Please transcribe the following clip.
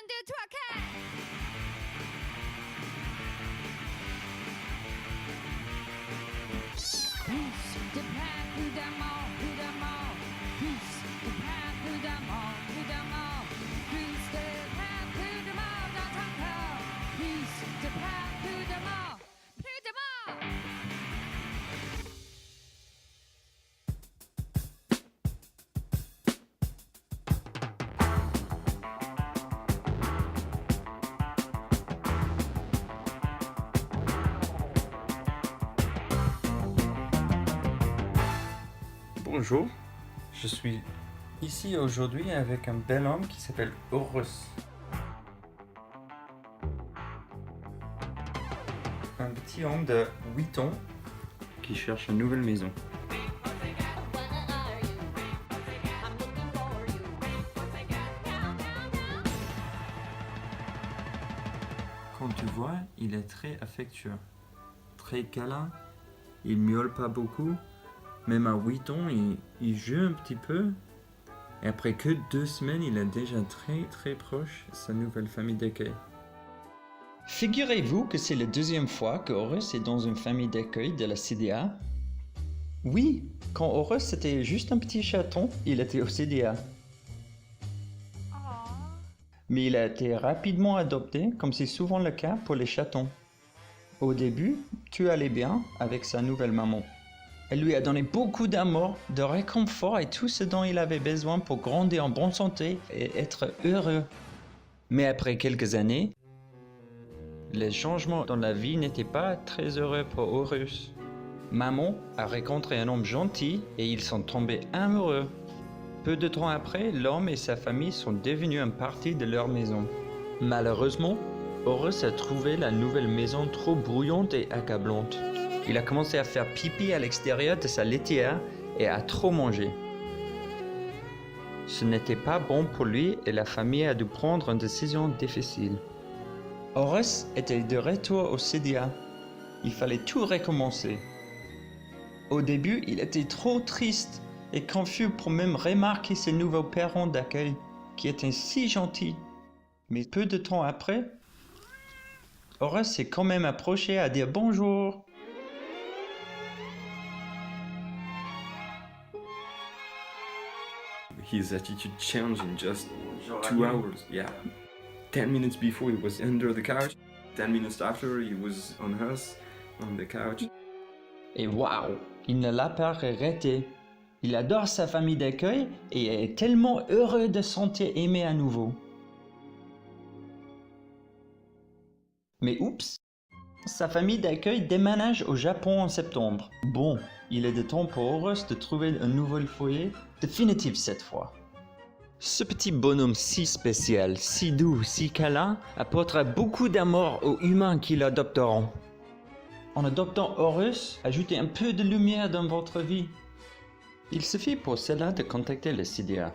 2, 3, 4. Plus de pain, plus d'amour, plus d'amour. Plus de pain, plus d'amour, plus d'amour. Plus de pain, plus d'amour dans ton corps. Plus de pain, plus d'amour, plus d'amour. Bonjour, je suis ici aujourd'hui avec un bel homme qui s'appelle Horus. Un petit homme de 8 ans qui cherche une nouvelle maison. Quand tu vois, il est très affectueux, très câlin, il miaule pas beaucoup. Même à 8 ans, il joue un petit peu. Et après que 2 semaines, il est déjà très proche de sa nouvelle famille d'accueil. Figurez-vous que c'est la deuxième fois que Horus est dans une famille d'accueil de la CDA. Oui, quand Horus était juste un petit chaton, il était au CDA. Mais il a été rapidement adopté, comme c'est souvent le cas pour les chatons. Au début, tout allait bien avec sa nouvelle maman. Elle lui a donné beaucoup d'amour, de réconfort et tout ce dont il avait besoin pour grandir en bonne santé et être heureux. Mais après quelques années, les changements dans la vie n'étaient pas très heureux pour Horus. Maman a rencontré un homme gentil et ils sont tombés amoureux. Peu de temps après, l'homme et sa famille sont devenus une partie de leur maison. Malheureusement, Horus a trouvé la nouvelle maison trop brouillante et accablante. Il a commencé à faire pipi à l'extérieur de sa laitière et à trop manger. Ce n'était pas bon pour lui et la famille a dû prendre une décision difficile. Horus était de retour au CDA. Il fallait tout recommencer. Au début, il était trop triste et confus pour même remarquer ses nouveaux parents d'accueil, qui étaient si gentils. Mais peu de temps après, Horus s'est quand même approché à dire bonjour. His attitude changed in just 2 hours. Yeah. 10 minutes before he was under the couch. 10 minutes after he was on us, on the couch. Et waouh, il ne l'a pas regretté. Il adore sa famille d'accueil et est tellement heureux de se sentir aimé à nouveau. Mais oups, sa famille d'accueil déménage au Japon en septembre. Bon, il est de temps pour Horus de trouver un nouvel foyer, définitif cette fois. Ce petit bonhomme si spécial, si doux, si câlin, apportera beaucoup d'amour aux humains qui l'adopteront. En adoptant Horus, ajoutez un peu de lumière dans votre vie. Il suffit pour cela de contacter le CDA.